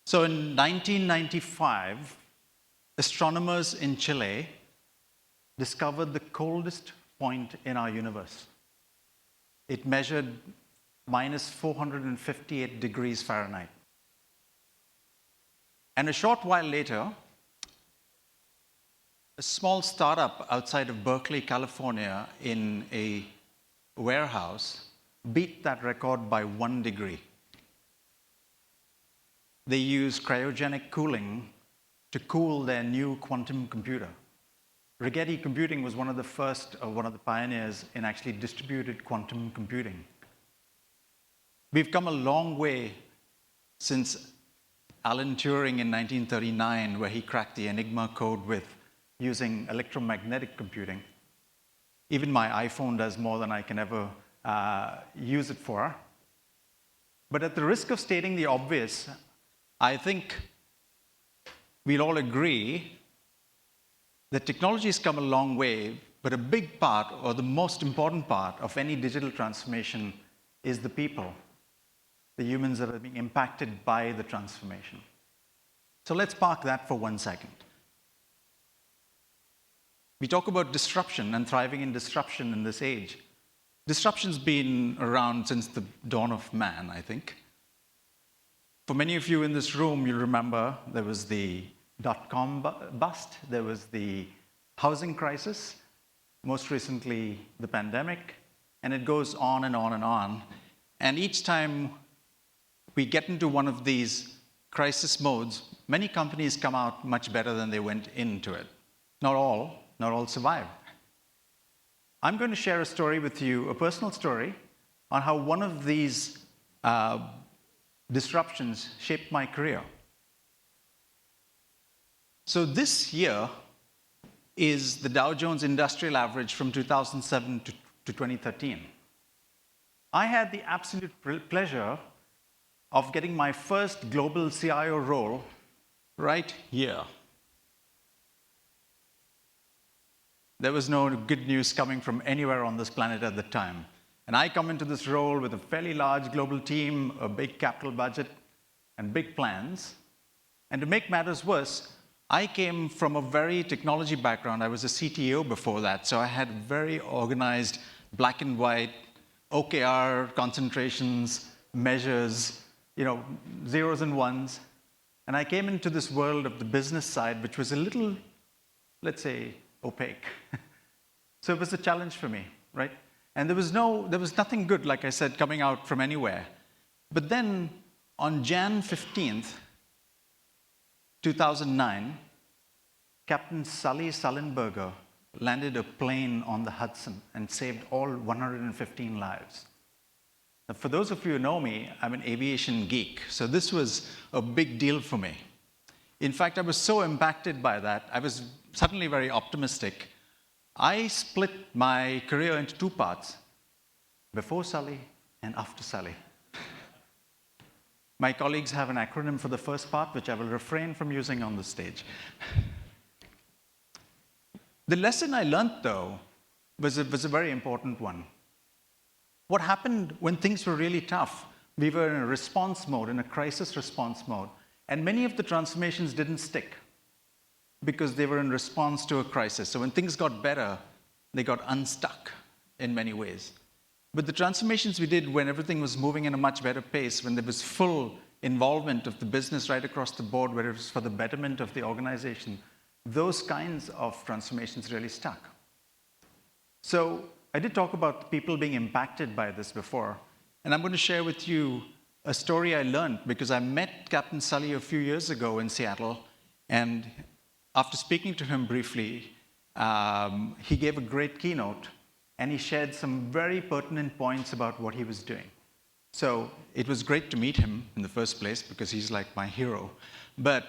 So in 1995, astronomers in Chile discovered the coldest point in our universe. It measured minus 458 degrees Fahrenheit. And a short while later, a small startup outside of Berkeley, California, in a warehouse, beat that record by 1 degree. They used cryogenic cooling to cool their new quantum computer. Rigetti Computing was one of the first, or one of the pioneers in actually distributed quantum computing. We've come a long way since Alan Turing in 1939, where he cracked the Enigma code with using electromagnetic computing. Even my iPhone does more than I can ever use it for. But at the risk of stating the obvious, I think we'll all agree that technology has come a long way, but a big part, or the most important part, of any digital transformation is the people, the humans that are being impacted by the transformation. So let's park that for 1 second. We talk about disruption and thriving in disruption in this age. Disruption's been around since the dawn of man, I think. For many of you in this room, you remember there was the dot-com bust, there was the housing crisis, most recently the pandemic, and it goes on and on and on. And each time we get into one of these crisis modes, many companies come out much better than they went into it. Not all survive. I'm going to share a story with you, a personal story, on how one of these disruptions shaped my career. So this year is the Dow Jones Industrial Average from 2007 to 2013. I had the absolute pleasure of getting my first global CIO role right here. There was no good news coming from anywhere on this planet at the time. And I come into this role with a fairly large global team, a big capital budget, and big plans. And to make matters worse, I came from a very technology background. I was a CTO before that, so I had very organized black and white OKR concentrations, measures, zeros and ones. And I came into this world of the business side, which was a little, let's say, opaque. So it was a challenge for me, right? And there was nothing good, like I said, coming out from anywhere. But then on Jan 15th, 2009, Captain Sully Sullenberger landed a plane on the Hudson and saved all 115 lives. Now, for those of you who know me, I'm an aviation geek, so this was a big deal for me. In fact, I was so impacted by that, I was suddenly very optimistic. I split my career into 2 parts, before Sully and after Sully. My colleagues have an acronym for the first part, which I will refrain from using on the stage. The lesson I learned, though, was a very important one. What happened when things were really tough? We were in a response mode, in a crisis response mode, and many of the transformations didn't stick because they were in response to a crisis. So when things got better, they got unstuck in many ways. But the transformations we did when everything was moving in a much better pace, when there was full involvement of the business right across the board, where it was for the betterment of the organization, those kinds of transformations really stuck. So I did talk about people being impacted by this before, and I'm going to share with you a story I learned because I met Captain Sully a few years ago in Seattle, and after speaking to him briefly, he gave a great keynote, and he shared some very pertinent points about what he was doing. So it was great to meet him in the first place because he's like my hero. But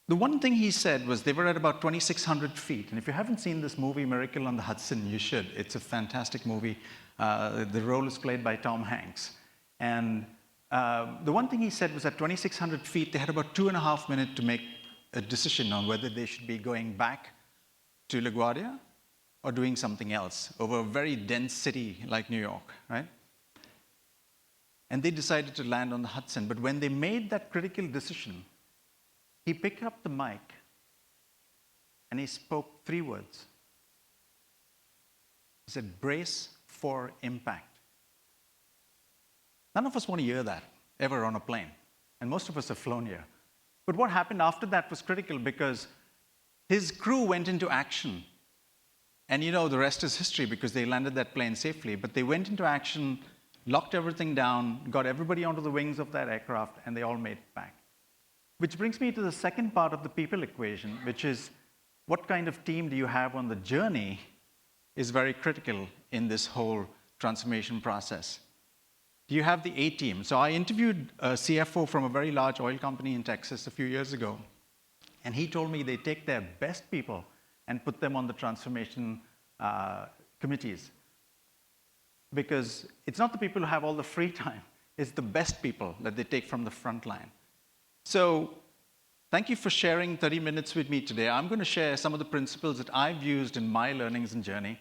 the one thing he said was they were at about 2,600 feet. And if you haven't seen this movie, Miracle on the Hudson, you should. It's a fantastic movie. The role is played by Tom Hanks. And the one thing he said was at 2,600 feet, they had about 2.5 minutes to make a decision on whether they should be going back to LaGuardia or doing something else over a very dense city like New York, right? and they decided to land on the Hudson. But when they made that critical decision, he picked up the mic and he spoke 3 words. He said, brace for impact. None of us want to hear that ever on a plane, and most of us have flown here. But what happened after that was critical because his crew went into action. And you know, the rest is history because they landed that plane safely. But they went into action, locked everything down, got everybody onto the wings of that aircraft, and they all made it back. Which brings me to the second part of the people equation, which is what kind of team do you have on the journey is very critical in this whole transformation process. Do you have the A team? So I interviewed a CFO from a very large oil company in Texas a few years ago, and he told me they take their best people and put them on the transformation committees. Because it's not the people who have all the free time, it's the best people that they take from the front line. So thank you for sharing 30 minutes with me today. I'm going to share some of the principles that I've used in my learnings and journey.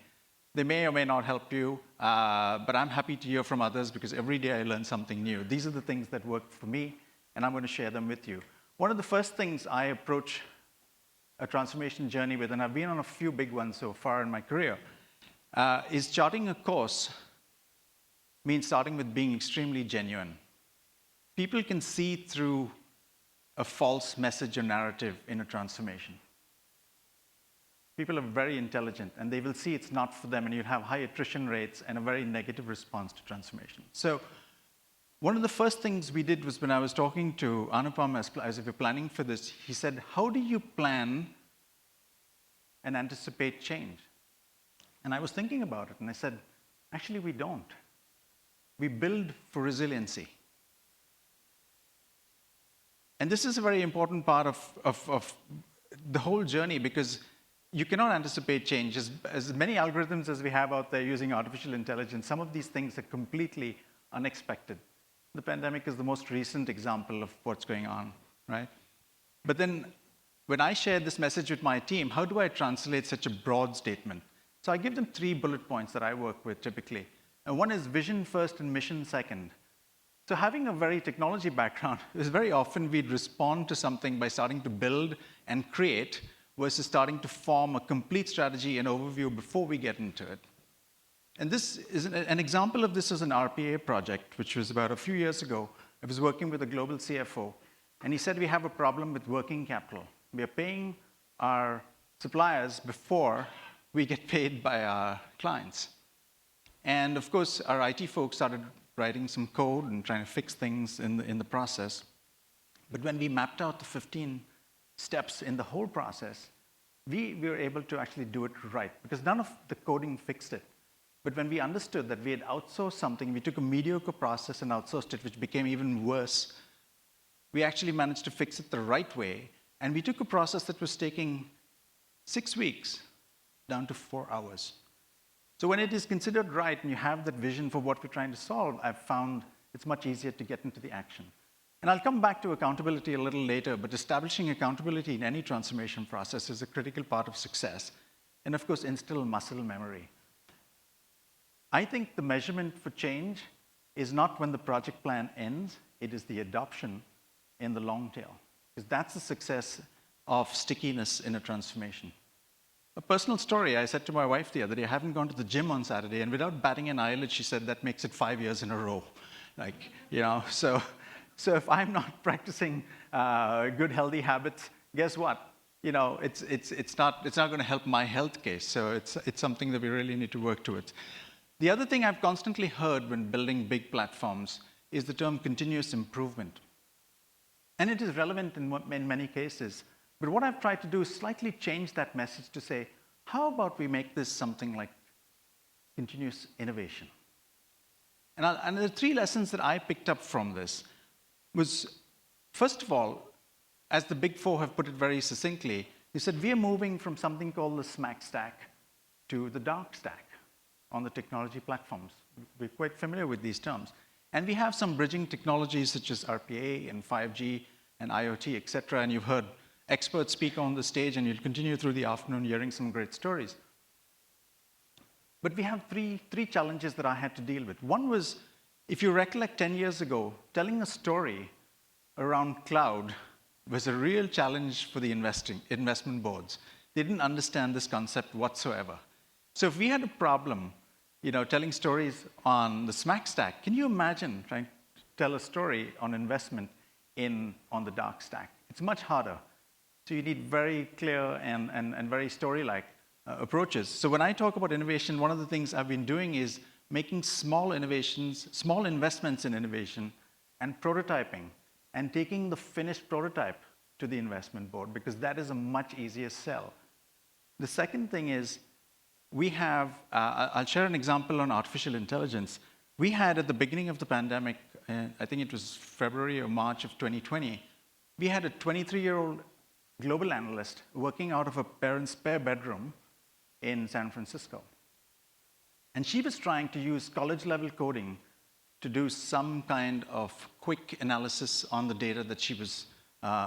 They may or may not help you, but I'm happy to hear from others because every day I learn something new. These are the things that work for me, and I'm going to share them with you. One of the first things I approach a transformation journey with, and I've been on a few big ones so far in my career, is charting a course means starting with being extremely genuine. People can see through a false message or narrative in a transformation. People are very intelligent, and they will see it's not for them, and you'll have high attrition rates and a very negative response to transformation. So one of the first things we did was when I was talking to Anupam as if we're planning for this, he said, how do you plan and anticipate change? And I was thinking about it, and I said, actually, we don't. We build for resiliency. And this is a very important part of the whole journey because you cannot anticipate change. As many algorithms as we have out there using artificial intelligence, some of these things are completely unexpected. The pandemic is the most recent example of what's going on, right? But then when I share this message with my team, how do I translate such a broad statement? So I give them 3 bullet points that I work with typically. And one is vision first and mission second. So having a very technology background, is very often we'd respond to something by starting to build and create versus starting to form a complete strategy and overview before we get into it. And this is an example of this is an RPA project, which was about a few years ago. I was working with a global CFO, and he said, we have a problem with working capital. We are paying our suppliers before we get paid by our clients. And of course, our IT folks started writing some code and trying to fix things in the process. But when we mapped out the 15 steps in the whole process, we were able to actually do it right because none of the coding fixed it. But when we understood that we had outsourced something, we took a mediocre process and outsourced it, which became even worse, we actually managed to fix it the right way. And we took a process that was taking 6 weeks down to 4 hours. So when it is considered right and you have that vision for what we're trying to solve, I've found it's much easier to get into the action. And I'll come back to accountability a little later, but establishing accountability in any transformation process is a critical part of success. And of course, instill muscle memory. I think the measurement for change is not when the project plan ends, it is the adoption in the long tail. Because that's the success of stickiness in a transformation. A personal story, I said to my wife the other day, I haven't gone to the gym on Saturday, and without batting an eyelid, she said that makes it 5 years in a row. So if I'm not practicing good, healthy habits, guess what? It's not going to help my health case. So it's something that we really need to work towards. The other thing I've constantly heard when building big platforms is the term continuous improvement. And it is relevant in many cases. But what I've tried to do is slightly change that message to say, how about we make this something like continuous innovation? And the 3 lessons that I picked up from this was, first of all, as the Big Four have put it very succinctly, they said we are moving from something called the smack stack to the dark stack on the technology platforms. We're quite familiar with these terms. And we have some bridging technologies such as RPA and 5G and IoT, et cetera. And you've heard experts speak on the stage, and you'll continue through the afternoon hearing some great stories. But we have three challenges that I had to deal with. One was, If you recollect 10 years ago, telling a story around cloud was a real challenge for the investment boards. They didn't understand this concept whatsoever. So if we had a problem, telling stories on the SMAC stack, can you imagine trying to tell a story on investment on the dark stack? It's much harder. So you need very clear and very story-like approaches. So when I talk about innovation, one of the things I've been doing is making small innovations, small investments in innovation, and prototyping, and taking the finished prototype to the investment board, because that is a much easier sell. The second thing is, I'll share an example on artificial intelligence. We had, at the beginning of the pandemic, I think it was February or March of 2020, we had a 23-year-old global analyst working out of a parent's spare bedroom in San Francisco. And she was trying to use college-level coding to do some kind of quick analysis on the data that she was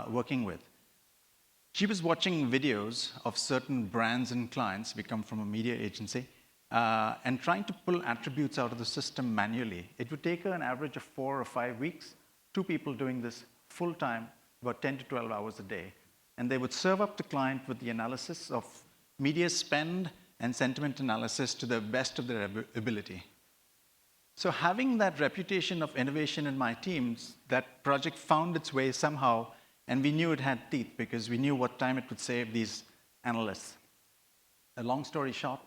working with. She was watching videos of certain brands and clients, we come from a media agency, and trying to pull attributes out of the system manually. It would take her an average of 4 or 5 weeks, 2 people doing this full-time, about 10 to 12 hours a day. And they would serve up the client with the analysis of media spend and sentiment analysis to the best of their ability. So having that reputation of innovation in my teams, that project found its way somehow, and we knew it had teeth because we knew what time it would save these analysts. A long story short,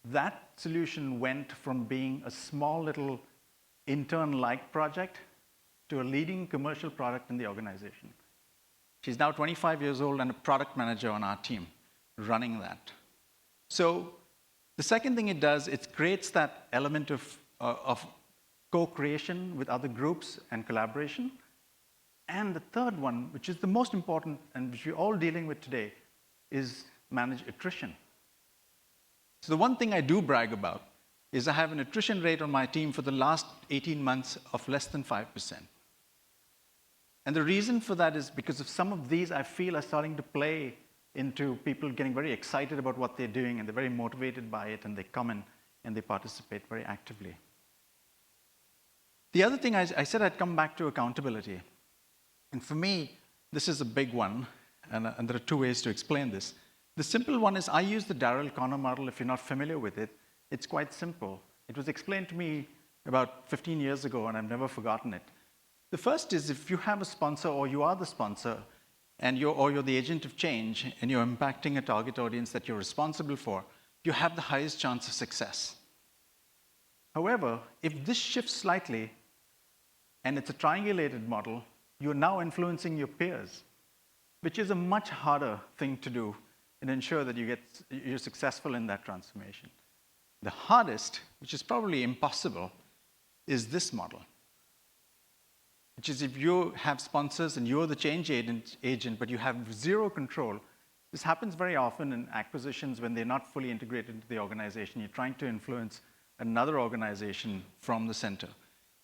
that solution went from being a small little intern-like project to a leading commercial product in the organization. She's now 25 years old and a product manager on our team running that. So the second thing it does, it creates that element of co-creation with other groups and collaboration. And the third one, which is the most important and which we're all dealing with today, is manage attrition. So the one thing I do brag about is I have an attrition rate on my team for the last 18 months of less than 5%. And the reason for that is because of some of these I feel are starting to play into people getting very excited about what they're doing, and they're very motivated by it, and they come in and they participate very actively. The other thing I said I'd come back to accountability. And for me, this is a big one, and there are 2 ways to explain this. The simple one is I use the Darrell Connor model. If you're not familiar with it, it's quite simple. It was explained to me about 15 years ago, and I've never forgotten it. The first is if you have a sponsor, or you are the sponsor, and you're the agent of change, and you're impacting a target audience that you're responsible for, you have the highest chance of success. However, if this shifts slightly, and it's a triangulated model, you're now influencing your peers, which is a much harder thing to do and ensure that you're successful in that transformation. The hardest, which is probably impossible, is this model, which is if you have sponsors and you're the change agent, but you have zero control. This happens very often in acquisitions when they're not fully integrated into the organization. You're trying to influence another organization from the center.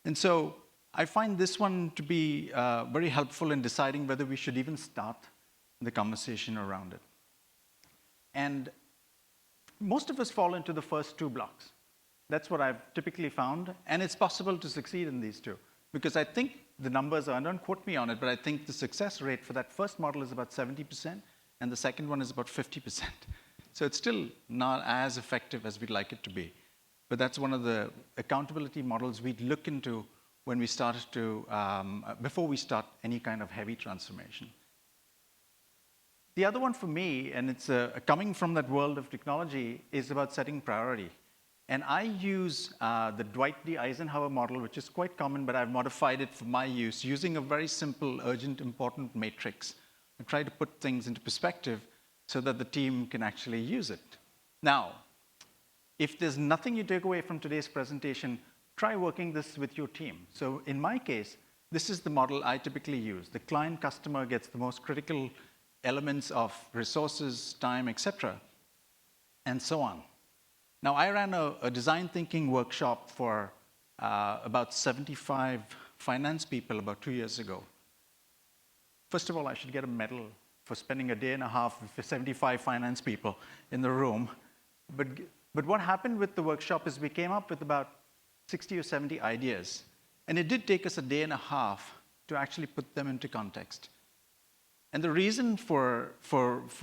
And so I find this one to be very helpful in deciding whether we should even start the conversation around it. And most of us fall into the first 2 blocks. That's what I've typically found, and it's possible to succeed in these 2. Because I think the numbers are, don't quote me on it, but I think the success rate for that first model is about 70%, and the second one is about 50%. So it's still not as effective as we'd like it to be. But that's one of the accountability models we'd look into when we started to, before we start any kind of heavy transformation. The other one for me, and it's coming from that world of technology, is about setting priority. And I use the Dwight D. Eisenhower model, which is quite common, but I've modified it for my use, using a very simple, urgent, important matrix. I try to put things into perspective so that the team can actually use it. Now, if there's nothing you take away from today's presentation, try working this with your team. So in my case, this is the model I typically use. The client customer gets the most critical elements of resources, time, etc., and so on. Now, I ran a design thinking workshop for about 75 finance people about 2 years ago. First of all, I should get a medal for spending a day and a half with 75 finance people in the room. But what happened with the workshop is we came up with about 60 or 70 ideas. And it did take us a day and a half to actually put them into context. And the reason for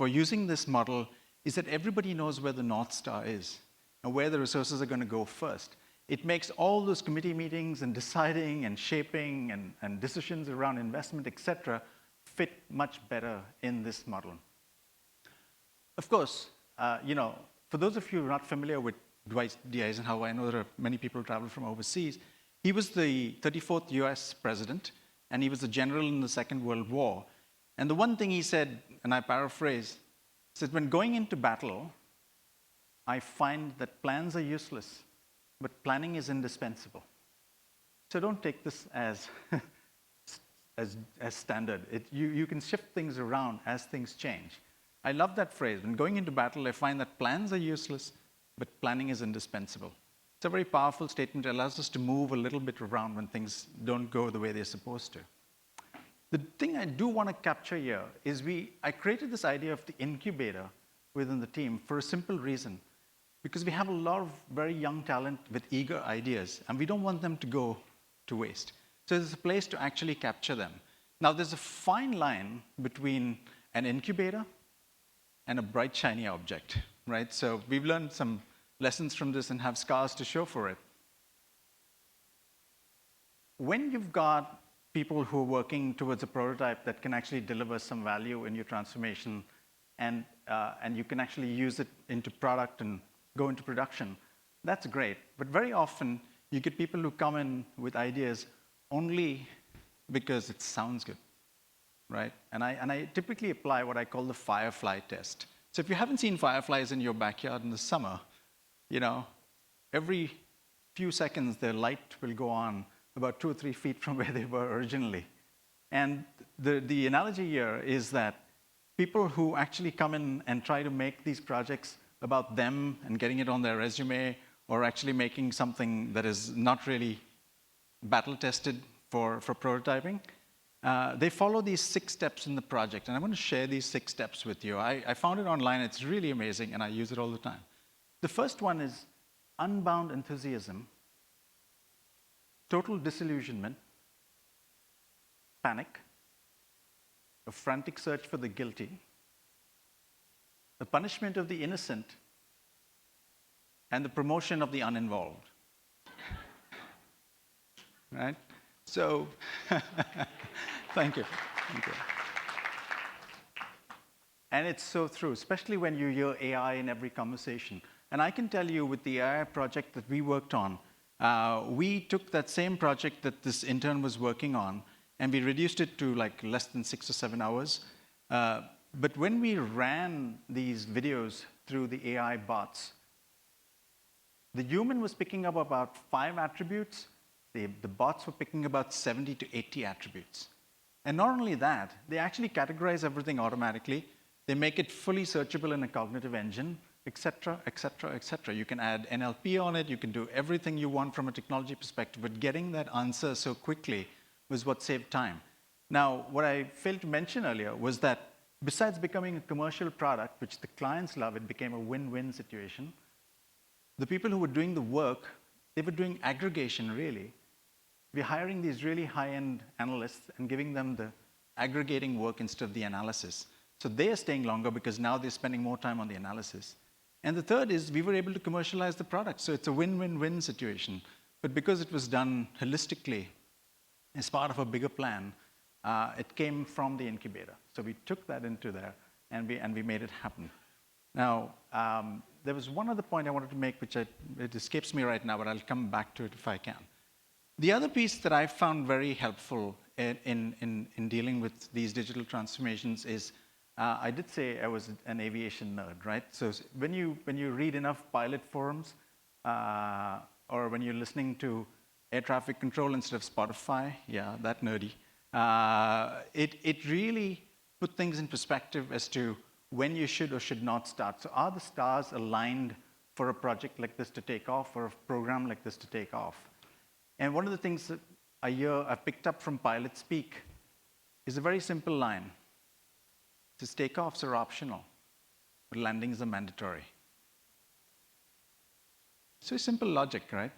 using this model is that everybody knows where the North Star is and where the resources are going to go first. It makes all those committee meetings and deciding and shaping and decisions around investment, et cetera, fit much better in this model. Of course, for those of you who are not familiar with Dwight D. Eisenhower, I know there are many people who travel from overseas. He was the 34th US president, and he was a general in the Second World War. And the one thing he said, and I paraphrase, he said, when going into battle, I find that plans are useless, but planning is indispensable. So don't take this as, as standard. You can shift things around as things change. I love that phrase. When going into battle, I find that plans are useless, but planning is indispensable. It's a very powerful statement. It allows us to move a little bit around when things don't go the way they're supposed to. The thing I do want to capture here is I created this idea of the incubator within the team for a simple reason. Because we have a lot of very young talent with eager ideas, and we don't want them to go to waste. So there's a place to actually capture them. Now, there's a fine line between an incubator and a bright, shiny object, right? So we've learned some lessons from this and have scars to show for it. When you've got people who are working towards a prototype that can actually deliver some value in your transformation, and you can actually use it into product and go into production, that's great. But very often, you get people who come in with ideas only because it sounds good, right? And I typically apply what I call the firefly test. So if you haven't seen fireflies in your backyard in the summer, every few seconds, their light will go on about 2 or 3 feet from where they were originally. And the analogy here is that people who actually come in and try to make these projects about them and getting it on their resume, or actually making something that is not really battle-tested for prototyping, they follow these 6 steps in the project. And I want to share these 6 steps with you. I found it online. It's really amazing, and I use it all the time. The first one is unbound enthusiasm, total disillusionment, panic, a frantic search for the guilty, the punishment of the innocent, and the promotion of the uninvolved. Right? So, thank you. Thank you. And it's so true, especially when you hear AI in every conversation. And I can tell you with the AI project that we worked on, we took that same project that this intern was working on, and we reduced it to like less than 6 or 7 hours. But when we ran these videos through the AI bots, the human was picking up about 5 attributes. The bots were picking about 70 to 80 attributes. And not only that, they actually categorize everything automatically. They make it fully searchable in a cognitive engine, et cetera, et cetera, et cetera. You can add NLP on it. You can do everything you want from a technology perspective. But getting that answer so quickly was what saved time. Now, what I failed to mention earlier was that besides becoming a commercial product, which the clients love, it became a win-win situation. The people who were doing the work, they were doing aggregation, really. We're hiring these really high-end analysts and giving them the aggregating work instead of the analysis. So they are staying longer because now they're spending more time on the analysis. And the third is we were able to commercialize the product. So it's a win-win-win situation. But because it was done holistically as part of a bigger plan, it came from the incubator. So we took that into there, and we made it happen. Now, there was one other point I wanted to make, which it escapes me right now, but I'll come back to it if I can. The other piece that I found very helpful in dealing with these digital transformations is, I did say I was an aviation nerd, right? So when you read enough pilot forums, or when you're listening to air traffic control instead of Spotify, yeah, that nerdy, it really put things in perspective as to when you should or should not start. So are the stars aligned for a project like this to take off, or a program like this to take off? And one of the things that I've picked up from pilot speak is a very simple line. It says takeoffs are optional, but landings are mandatory. So simple logic, right?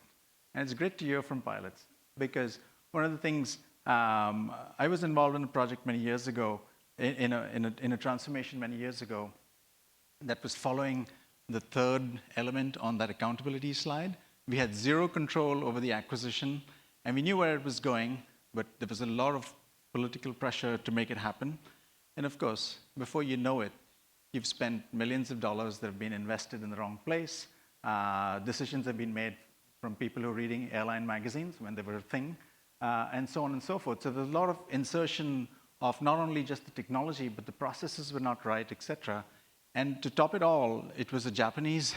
And it's great to hear from pilots because one of the things I was involved in a project many years ago, in a transformation many years ago, that was following the third element on that accountability slide. We had zero control over the acquisition, and we knew where it was going, but there was a lot of political pressure to make it happen. And of course, before you know it, you've spent millions of dollars that have been invested in the wrong place. Decisions have been made from people who are reading airline magazines when they were a thing, and so on and so forth. So there's a lot of insertion of not only just the technology, but the processes were not right, et cetera. And to top it all, it was a Japanese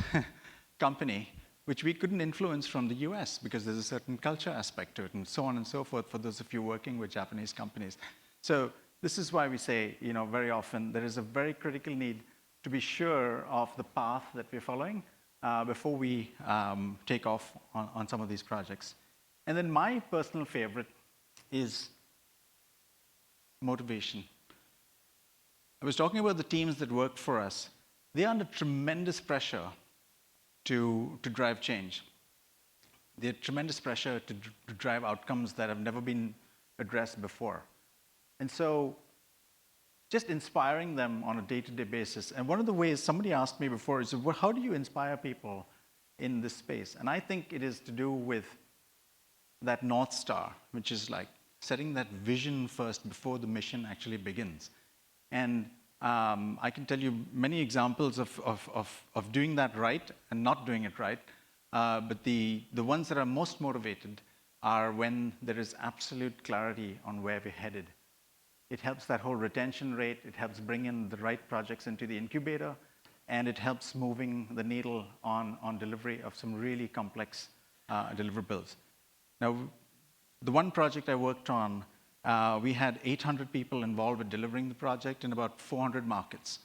company, which we couldn't influence from the US because there's a certain culture aspect to it, and so on and so forth for those of you working with Japanese companies. So this is why we say, very often there is a very critical need to be sure of the path that we're following before we take off on some of these projects. And then my personal favorite is motivation. I was talking about the teams that work for us. They're under tremendous pressure to drive change. They're tremendous pressure to drive outcomes that have never been addressed before. And so just inspiring them on a day-to-day basis. And one of the ways somebody asked me before is, well, how do you inspire people in this space? And I think it is to do with that North Star, which is like setting that vision first before the mission actually begins. And I can tell you many examples of doing that right and not doing it right. But the ones that are most motivated are when there is absolute clarity on where we're headed. It helps that whole retention rate. It helps bring in the right projects into the incubator. And it helps moving the needle on delivery of some really complex deliverables. Now, the one project I worked on, we had 800 people involved with delivering the project in about 400 markets.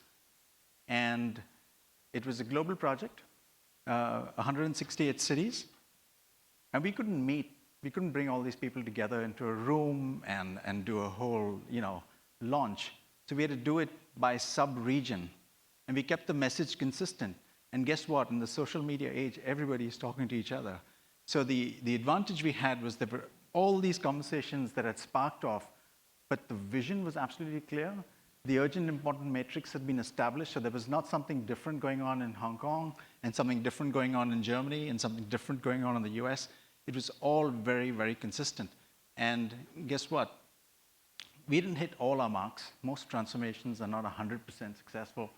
And it was a global project, 168 cities. And we couldn't meet. We couldn't bring all these people together into a room and do a whole, launch. So we had to do it by sub-region. And we kept the message consistent. And guess what? In the social media age, everybody is talking to each other. So the advantage we had was there were all these conversations that had sparked off, but the vision was absolutely clear. The urgent important matrix had been established, so there was not something different going on in Hong Kong and something different going on in Germany and something different going on in the US. It was all very, very consistent. And guess what? We didn't hit all our marks. Most transformations are not 100% successful,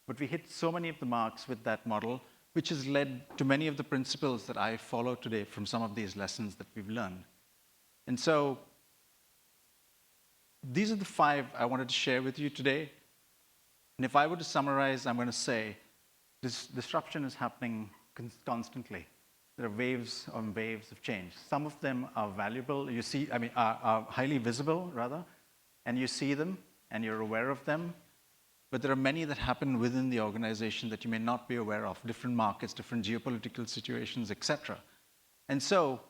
but we hit so many of the marks with that model, which has led to many of the principles that I follow today from some of these lessons that we've learned. And so these are the 5 I wanted to share with you today. And if I were to summarize, I'm going to say this disruption is happening constantly. There are waves on waves of change. Some of them are valuable. Are highly visible, rather, and you see them and you're aware of them. But there are many that happen within the organization that you may not be aware of, different markets, different geopolitical situations, etc. And so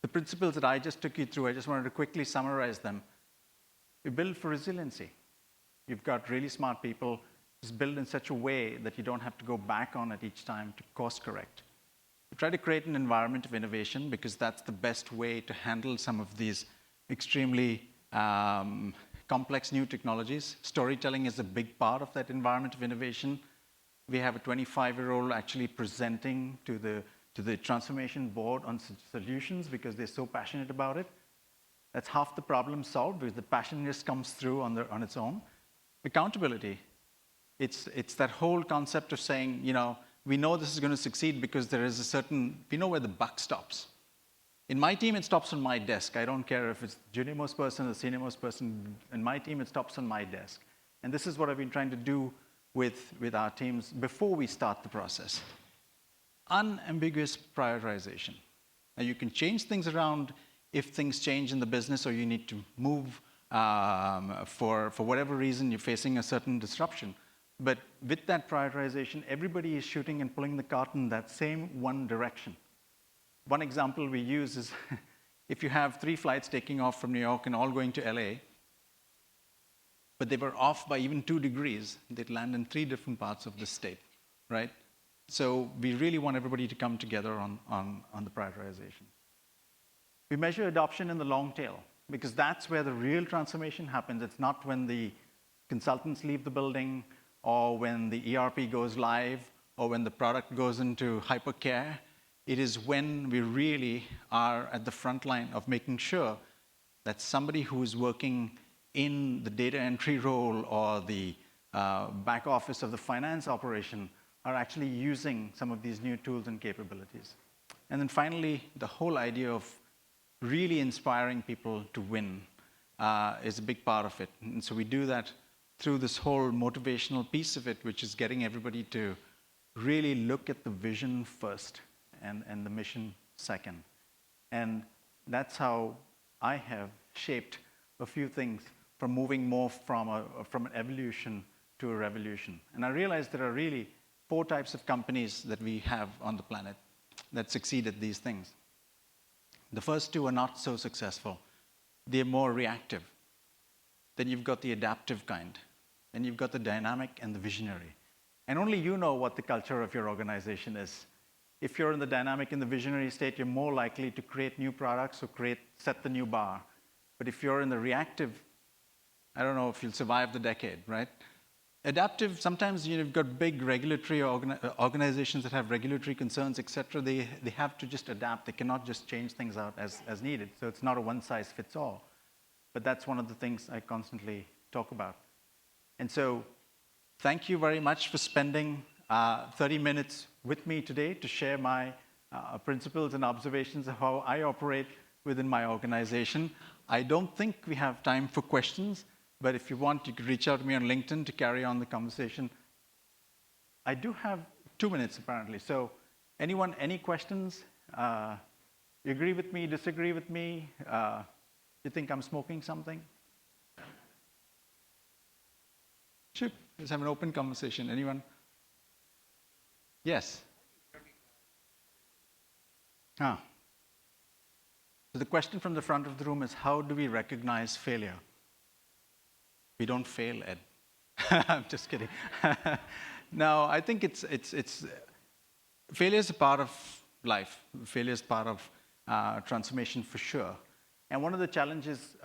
the principles that I just took you through, I just wanted to quickly summarize them. We build for resiliency. You've got really smart people. Just build in such a way that you don't have to go back on it each time to course correct. We try to create an environment of innovation because that's the best way to handle some of these extremely complex new technologies. Storytelling is a big part of that environment of innovation. We have a 25-year-old actually presenting to the transformation board on solutions because they're so passionate about it. That's half the problem solved because the passion just comes through on its own. Accountability. It's that whole concept of saying, we know this is going to succeed because there is we know where the buck stops. In my team, it stops on my desk. I don't care if it's the junior-most person or the senior-most person. In my team, it stops on my desk. And this is what I've been trying to do with our teams before we start the process. Unambiguous prioritization. Now, you can change things around if things change in the business or you need to move for whatever reason you're facing a certain disruption. But with that prioritization, everybody is shooting and pulling the cart in that same one direction. One example we use is if you have 3 flights taking off from New York and all going to LA, but they were off by even 2 degrees, they'd land in 3 different parts of the state, right? So we really want everybody to come together on the prioritization. We measure adoption in the long tail because that's where the real transformation happens. It's not when the consultants leave the building or when the ERP goes live or when the product goes into hypercare. It is when we really are at the front line of making sure that somebody who is working in the data entry role or the back office of the finance operation are actually using some of these new tools and capabilities. And then finally, the whole idea of really inspiring people to win is a big part of it. And so we do that through this whole motivational piece of it, which is getting everybody to really look at the vision first and the mission second. And that's how I have shaped a few things from moving more from an evolution to a revolution. And I realized there are really 4 types of companies that we have on the planet that succeed at these things. The first 2 are not so successful. They're more reactive. Then you've got the adaptive kind. Then you've got the dynamic and the visionary. And only you know what the culture of your organization is. If you're in the dynamic and the visionary state, you're more likely to create new products or set the new bar. But if you're in the reactive, I don't know if you'll survive the decade, right? Adaptive, sometimes you've got big regulatory organizations that have regulatory concerns, et cetera. They have to just adapt. They cannot just change things out as needed. So it's not a one-size-fits-all. But that's one of the things I constantly talk about. And so thank you very much for spending 30 minutes with me today to share my principles and observations of how I operate within my organization. I don't think we have time for questions. But if you want, you could reach out to me on LinkedIn to carry on the conversation. I do have 2 minutes, apparently. So anyone, any questions? You agree with me, disagree with me? You think I'm smoking something? Sure, let's have an open conversation. Anyone? Yes? So the question from the front of the room is, how do we recognize failure? We don't fail, Ed. I'm just kidding. No, I think it's failure is a part of life. Failure is part of transformation for sure. And one of the challenges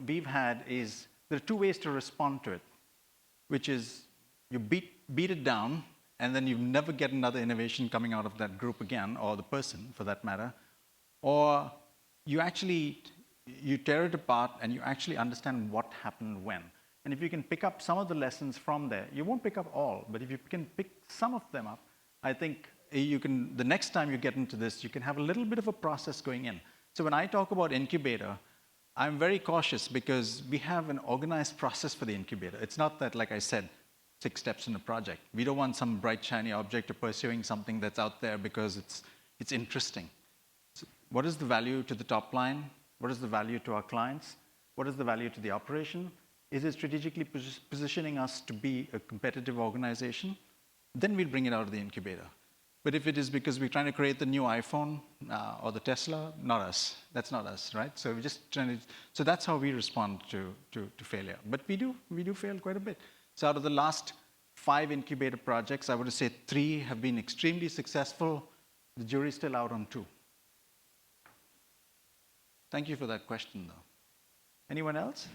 we've had is there are 2 ways to respond to it, which is you beat it down, and then you never get another innovation coming out of that group again, or the person for that matter, or you tear it apart and you actually understand what happened when. And if you can pick up some of the lessons from there, you won't pick up all, but if you can pick some of them up, I think you can, the next time you get into this, you can have a little bit of a process going in. So when I talk about incubator, I'm very cautious because we have an organized process for the incubator. It's not that, like I said, 6 steps in a project. We don't want some bright, shiny object or pursuing something that's out there because it's interesting. So what is the value to the top line? What is the value to our clients? What is the value to the operation? Is it strategically positioning us to be a competitive organization? Then we'll bring it out of the incubator. But if it is because we're trying to create the new iPhone or the Tesla, not us. That's not us, right? So we're just trying to. So that's how we respond to failure. But we do fail quite a bit. So out of the last 5 incubator projects, I would say 3 have been extremely successful. The jury's still out on 2. Thank you for that question, though. Anyone else?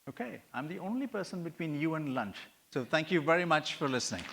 Okay, I'm the only person between you and lunch. So thank you very much for listening.